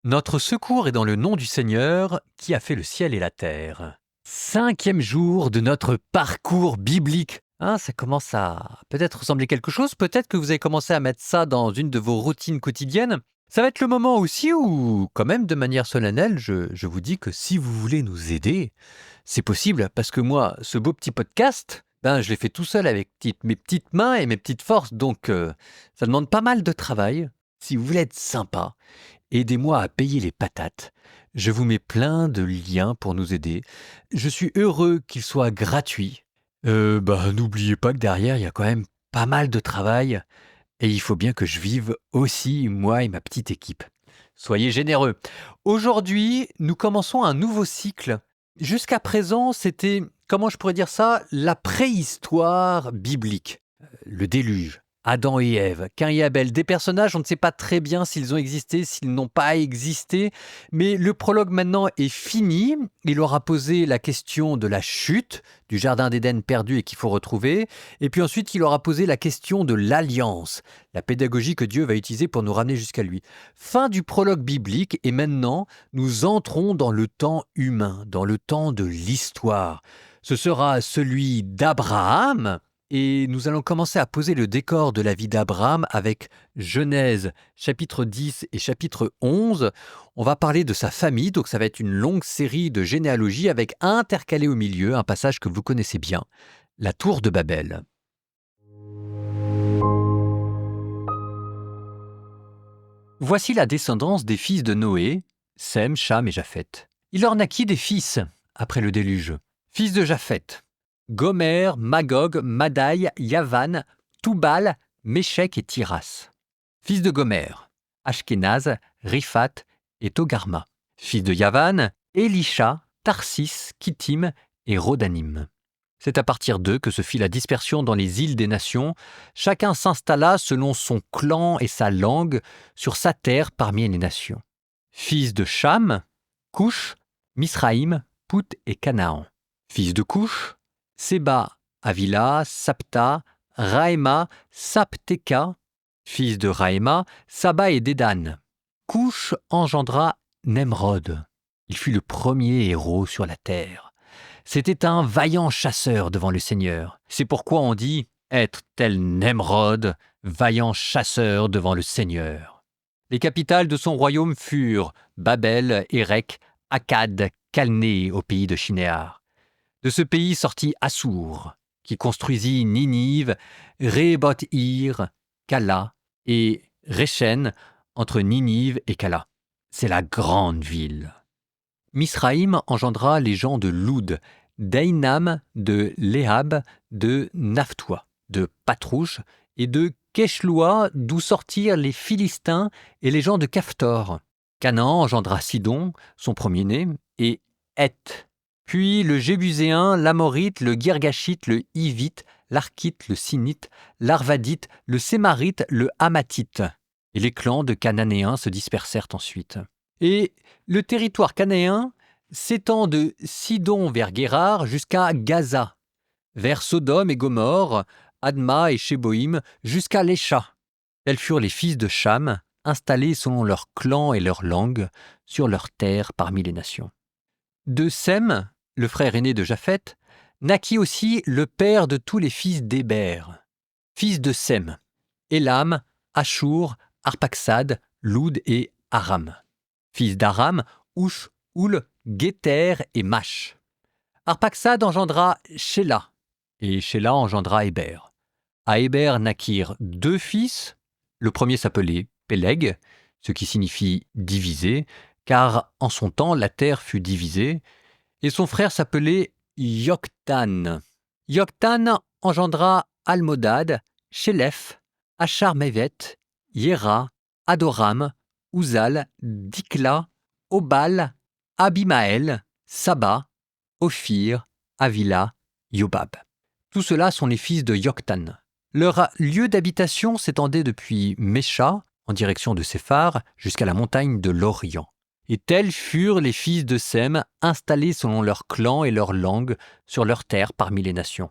Notre secours est dans le nom du Seigneur qui a fait le ciel et la terre. 5e jour de notre parcours biblique. Ça commence à peut-être ressembler quelque chose, peut-être que vous avez commencé à mettre ça dans une de vos routines quotidiennes. Ça va être le moment aussi où, quand même de manière solennelle, je vous dis que si vous voulez nous aider, c'est possible parce que moi, ce beau petit podcast, je l'ai fait tout seul avec mes petites mains et mes petites forces, donc ça demande pas mal de travail. Si vous voulez être sympa, aidez-moi à payer les patates. Je vous mets plein de liens pour nous aider. Je suis heureux qu'ils soient gratuits. N'oubliez pas que derrière, il y a quand même pas mal de travail et il faut bien que je vive aussi, moi et ma petite équipe. Soyez généreux. Aujourd'hui, nous commençons un nouveau cycle. Jusqu'à présent, c'était, comment je pourrais dire ça, la préhistoire biblique. Le déluge, Adam et Ève, Caïn et Abel, des personnages, on ne sait pas très bien s'ils ont existé, s'ils n'ont pas existé, mais le prologue maintenant est fini. Il aura posé la question de la chute, du jardin d'Éden perdu et qu'il faut retrouver, et puis ensuite il aura posé la question de l'alliance, la pédagogie que Dieu va utiliser pour nous ramener jusqu'à lui. Fin du prologue biblique, et maintenant nous entrons dans le temps humain, dans le temps de l'histoire. Ce sera celui d'Abraham, et nous allons commencer à poser le décor de la vie d'Abraham avec Genèse chapitre 10 et chapitre 11. On va parler de sa famille, donc ça va être une longue série de généalogies avec intercalé au milieu un passage que vous connaissez bien, la tour de Babel. Voici la descendance des fils de Noé, Sem, Cham et Japheth. Il leur naquit des fils après le déluge. Fils de Japheth, Gomer, Magog, Madaï, Yavan, Toubal, Méchec et Tiras. Fils de Gomer, Ashkenaz, Riphat et Togarma. Fils de Yavan, Elisha, Tarsis, Kittim et Rodanim. C'est à partir d'eux que se fit la dispersion dans les îles des nations. Chacun s'installa selon son clan et sa langue sur sa terre parmi les nations. Fils de Cham, Cush, Misraïm, Pout et Canaan. Fils de Cush, Séba, Avila, Sapta, Raïma, Sapteka. Fils de Raïma, Saba et Dédan. Cush engendra Nemrod. Il fut le premier héros sur la terre. C'était un vaillant chasseur devant le Seigneur. C'est pourquoi on dit être tel Nemrod, vaillant chasseur devant le Seigneur. Les capitales de son royaume furent Babel, Érec, Akkad, Calné au pays de Shinéar. De ce pays sortit Assour, qui construisit Ninive, Rehoboth-Ir, Kala et Réchen entre Ninive et Kala. C'est la grande ville. Misraïm engendra les gens de Loud, d'Ainam, de Léhab, de Naphtoua, de Patrouche et de Keshloua, d'où sortirent les Philistins et les gens de Caphtor. Canaan engendra Sidon, son premier-né, et Heth. Puis le Jébuséen, l'Amorite, le Girgachite, le Hivite, l'Arkite, le Sinite, l'Arvadite, le Sémarite, le Hamathite. Et les clans de Cananéens se dispersèrent ensuite. Et le territoire cananéen s'étend de Sidon vers Guérar jusqu'à Gaza, vers Sodome et Gomorre, Adma et Chéboïm, jusqu'à Lécha. Tels furent les fils de Cham, installés selon leurs clans et leurs langues, sur leurs terres parmi les nations. De Sem, le frère aîné de Japheth, naquit aussi le père de tous les fils d'Héber. Fils de Sem, Élam, Ashur, Arpaxad, Loud et Aram. Fils d'Aram, Oush, Oul, Guéter et Mash. Arpaxad engendra Shéla, et Shéla engendra Héber. À Héber naquirent 2 fils. Le premier s'appelait Péleg, ce qui signifie divisé, car en son temps la terre fut divisée, et son frère s'appelait Yoktan. Yoktan engendra Almodad, Shélef, Acharmevet, Yéra, Adoram, Uzal, Dikla, Obal, Abimaël, Saba, Ophir, Avila, Yobab. Tout cela sont les fils de Yoktan. Leur lieu d'habitation s'étendait depuis Mécha, en direction de Séphar, jusqu'à la montagne de l'Orient. Et tels furent les fils de Sem, installés selon leurs clans et leurs langues, sur leurs terres parmi les nations.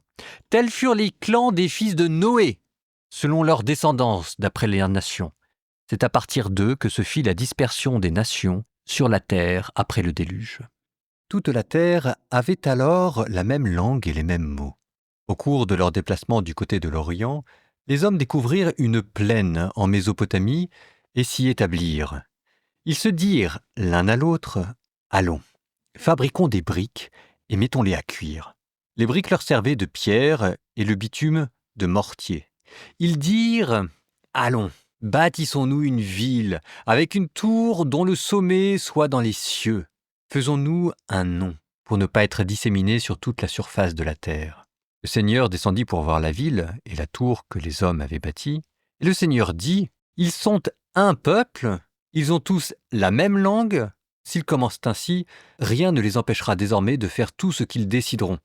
Tels furent les clans des fils de Noé, selon leur descendance d'après les nations. C'est à partir d'eux que se fit la dispersion des nations sur la terre après le déluge. Toute la terre avait alors la même langue et les mêmes mots. Au cours de leur déplacement du côté de l'Orient, les hommes découvrirent une plaine en Mésopotamie et s'y établirent. Ils se dirent l'un à l'autre, « Allons, fabriquons des briques et mettons-les à cuire. » Les briques leur servaient de pierre et le bitume de mortier. Ils dirent, « Allons, bâtissons-nous une ville avec une tour dont le sommet soit dans les cieux. Faisons-nous un nom pour ne pas être disséminés sur toute la surface de la terre. » Le Seigneur descendit pour voir la ville et la tour que les hommes avaient bâtie. Et le Seigneur dit, « Ils sont un peuple, ils ont tous la même langue. S'ils commencent ainsi, rien ne les empêchera désormais de faire tout ce qu'ils décideront.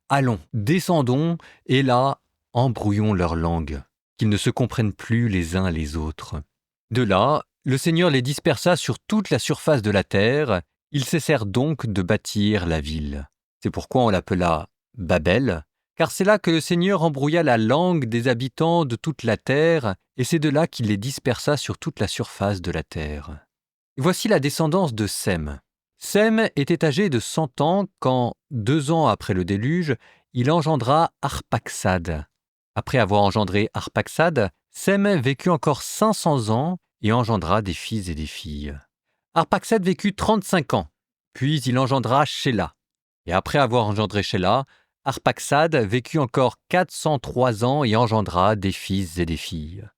Allons, descendons, et là, embrouillons leur langue, qu'ils ne se comprennent plus les uns les autres. » De là, le Seigneur les dispersa sur toute la surface de la terre. Ils cessèrent donc de bâtir la ville. C'est pourquoi on l'appela Babel, car c'est là que le Seigneur embrouilla la langue des habitants de toute la terre, et c'est de là qu'il les dispersa sur toute la surface de la terre. Voici la descendance de Sem. Sem était âgé de 100 ans quand, 2 ans après le déluge, il engendra Arphaxad. Après avoir engendré Arphaxad, Sem vécut encore 500 ans et engendra des fils et des filles. Arphaxad vécut 35 ans, puis il engendra Shéla. Et après avoir engendré Shéla, Arphaxad vécut encore 403 ans et engendra des fils et des filles.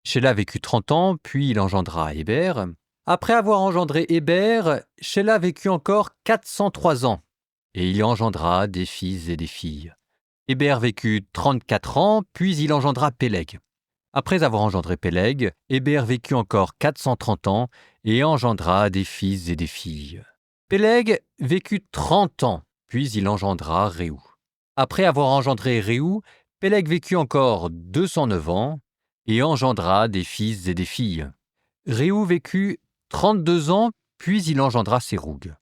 Shéla vécut 30 ans, puis il engendra Héber. Après avoir engendré Héber, Shéla vécut encore 403 ans, et il engendra des fils et des filles. Héber vécut 34 ans, puis il engendra Péleg. Après avoir engendré Péleg, Héber vécut encore 430 ans, et engendra des fils et des filles. Péleg vécut 30 ans, puis il engendra Réou. Après avoir engendré Réou, Péleg vécut encore 209 ans, et engendra des fils et des filles. Réou vécut 32 ans, puis il engendra Séroug.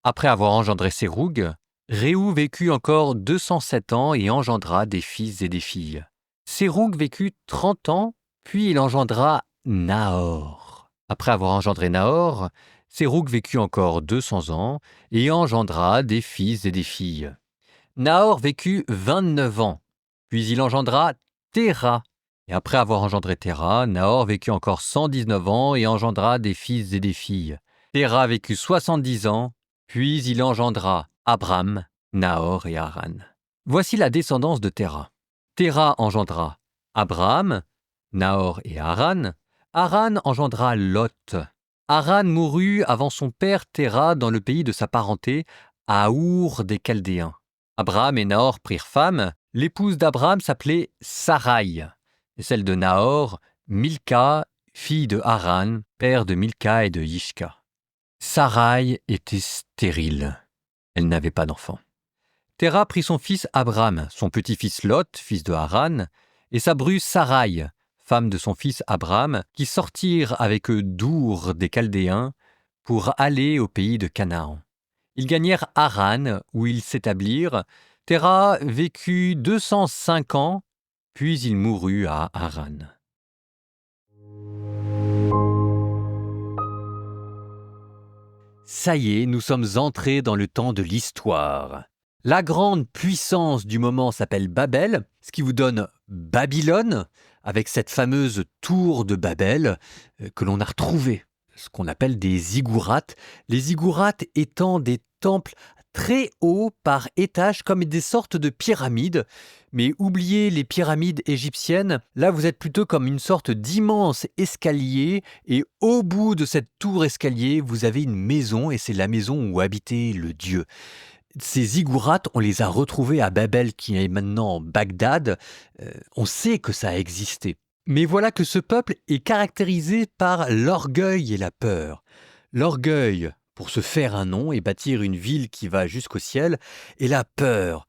Après avoir engendré Séroug, Réou vécut encore 207 ans et engendra des fils et des filles. Séroug vécut 30 ans, puis il engendra Nahor. Après avoir engendré Nahor, Séroug vécut encore 200 ans et engendra des fils et des filles. Nahor vécut 29 ans, puis il engendra Téra. Et après avoir engendré Téra, Nahor vécut encore 119 ans et engendra des fils et des filles. Téra vécut 70 ans, puis il engendra Abram, Nahor et Haran. Voici la descendance de Téra. Téra engendra Abraham, Nahor et Haran. Haran engendra Lot. Haran mourut avant son père Téra dans le pays de sa parenté, à Our des Chaldéens. Abraham et Nahor prirent femme. L'épouse d'Abraham s'appelait Saraï, et celle de Nahor, Milca, fille de Haran, père de Milca et de Yishka. Saraï était stérile. Elle n'avait pas d'enfant. Téra prit son fils Abram, son petit-fils Lot, fils de Haran, et sa bru Saraï, femme de son fils Abram, qui sortirent avec eux d'Our des Chaldéens pour aller au pays de Canaan. Ils gagnèrent Haran, où ils s'établirent. Téra vécut 205 ans, puis il mourut à Haran. Ça y est, nous sommes entrés dans le temps de l'histoire. La grande puissance du moment s'appelle Babel, ce qui vous donne Babylone, avec cette fameuse tour de Babel que l'on a retrouvée, ce qu'on appelle des ziggourats. Les ziggourats étant des temples très hauts par étages, comme des sortes de pyramides. Mais oubliez les pyramides égyptiennes, là vous êtes plutôt comme une sorte d'immense escalier, et au bout de cette tour escalier, vous avez une maison, et c'est la maison où habitait le dieu. Ces ziggourats, on les a retrouvés à Babel, qui est maintenant Bagdad. On sait que ça a existé. Mais voilà que ce peuple est caractérisé par l'orgueil et la peur. L'orgueil pour se faire un nom et bâtir une ville qui va jusqu'au ciel, et la peur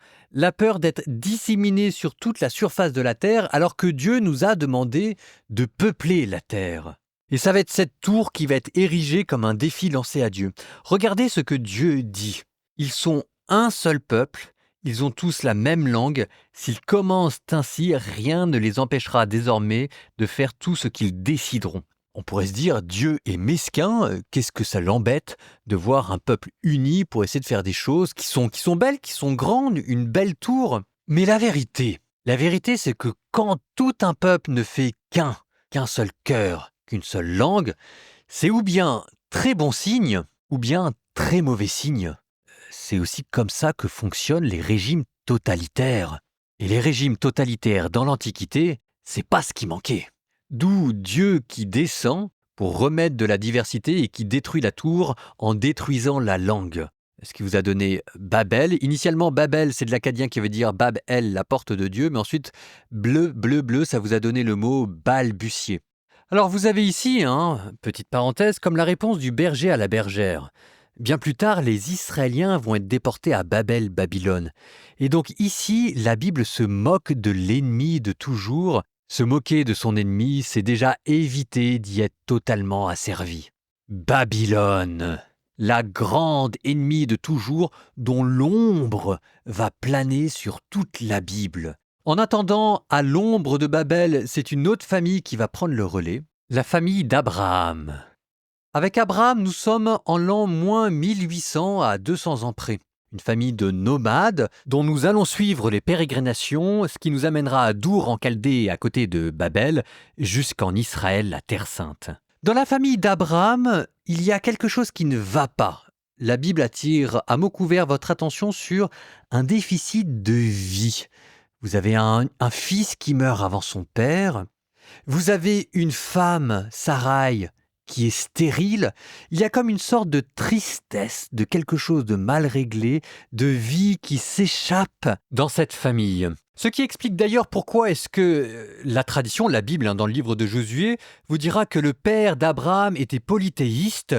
d'être disséminé sur toute la surface de la terre, alors que Dieu nous a demandé de peupler la terre. Et ça va être cette tour qui va être érigée comme un défi lancé à Dieu. Regardez ce que Dieu dit. Ils sont un seul peuple, ils ont tous la même langue. S'ils commencent ainsi, rien ne les empêchera désormais de faire tout ce qu'ils décideront. On pourrait se dire, Dieu est mesquin, qu'est-ce que ça l'embête de voir un peuple uni pour essayer de faire des choses qui sont belles, qui sont grandes, une belle tour. Mais la vérité, c'est que quand tout un peuple ne fait qu'un seul cœur, qu'une seule langue, c'est ou bien très bon signe, ou bien très mauvais signe. C'est aussi comme ça que fonctionnent les régimes totalitaires. Et les régimes totalitaires dans l'Antiquité, c'est pas ce qui manquait. D'où Dieu qui descend pour remettre de la diversité et qui détruit la tour en détruisant la langue. Ce qui vous a donné Babel. Initialement, Babel, c'est de l'akkadien qui veut dire Bab-El, la porte de Dieu, mais ensuite, bleu, ça vous a donné le mot balbutier. Alors vous avez ici, petite parenthèse, comme la réponse du berger à la bergère. Bien plus tard, les Israéliens vont être déportés à Babel, Babylone. Et donc ici, la Bible se moque de l'ennemi de toujours. Se moquer de son ennemi, c'est déjà éviter d'y être totalement asservi. Babylone, la grande ennemie de toujours dont l'ombre va planer sur toute la Bible. En attendant, à l'ombre de Babel, c'est une autre famille qui va prendre le relais, la famille d'Abraham. Avec Abraham, nous sommes en l'an moins 1800 à 200 ans près. Une famille de nomades dont nous allons suivre les pérégrinations, ce qui nous amènera à Dour en Chaldée, à côté de Babel, jusqu'en Israël, la Terre Sainte. Dans la famille d'Abraham, il y a quelque chose qui ne va pas. La Bible attire à mots couverts votre attention sur un déficit de vie. Vous avez un fils qui meurt avant son père. Vous avez une femme, Sarai, qui est stérile. Il y a comme une sorte de tristesse, de quelque chose de mal réglé, de vie qui s'échappe dans cette famille. Ce qui explique d'ailleurs pourquoi est-ce que la tradition, la Bible, dans le livre de Josué, vous dira que le père d'Abraham était polythéiste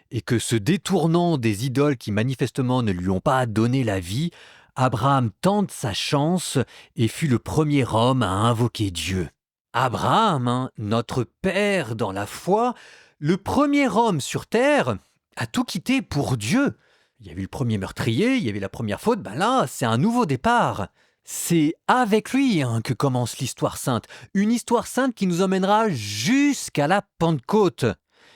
et que se détournant des idoles qui manifestement ne lui ont pas donné la vie, Abraham tente sa chance et fut le premier homme à invoquer Dieu. Abraham, notre père dans la foi, le premier homme sur terre, a tout quitté pour Dieu. Il y a eu le premier meurtrier, il y avait la première faute, là, c'est un nouveau départ. C'est avec lui que commence l'histoire sainte. Une histoire sainte qui nous emmènera jusqu'à la Pentecôte.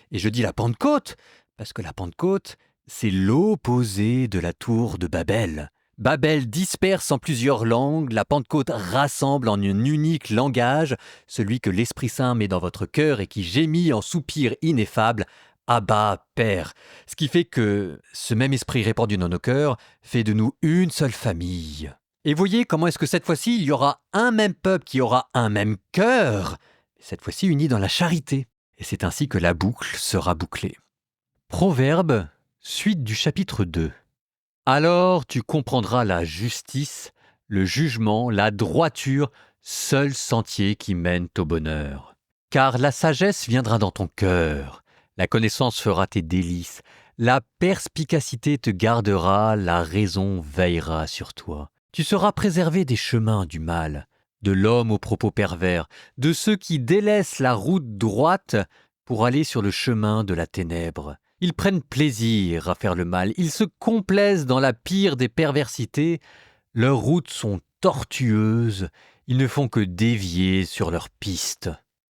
Et je dis la Pentecôte parce que la Pentecôte, c'est l'opposé de la tour de Babel. Babel disperse en plusieurs langues, la Pentecôte rassemble en un unique langage, celui que l'Esprit Saint met dans votre cœur et qui gémit en soupirs ineffables, Abba, Père. Ce qui fait que ce même Esprit répandu dans nos cœurs fait de nous une seule famille. Et voyez comment est-ce que cette fois-ci, il y aura un même peuple qui aura un même cœur, cette fois-ci uni dans la charité. Et c'est ainsi que la boucle sera bouclée. Proverbe, suite du chapitre 2. Alors tu comprendras la justice, le jugement, la droiture, seul sentier qui mène au bonheur. Car la sagesse viendra dans ton cœur, la connaissance fera tes délices, la perspicacité te gardera, la raison veillera sur toi. Tu seras préservé des chemins du mal, de l'homme aux propos pervers, de ceux qui délaissent la route droite pour aller sur le chemin de la ténèbre. Ils prennent plaisir à faire le mal, ils se complaisent dans la pire des perversités, leurs routes sont tortueuses, ils ne font que dévier sur leurs pistes.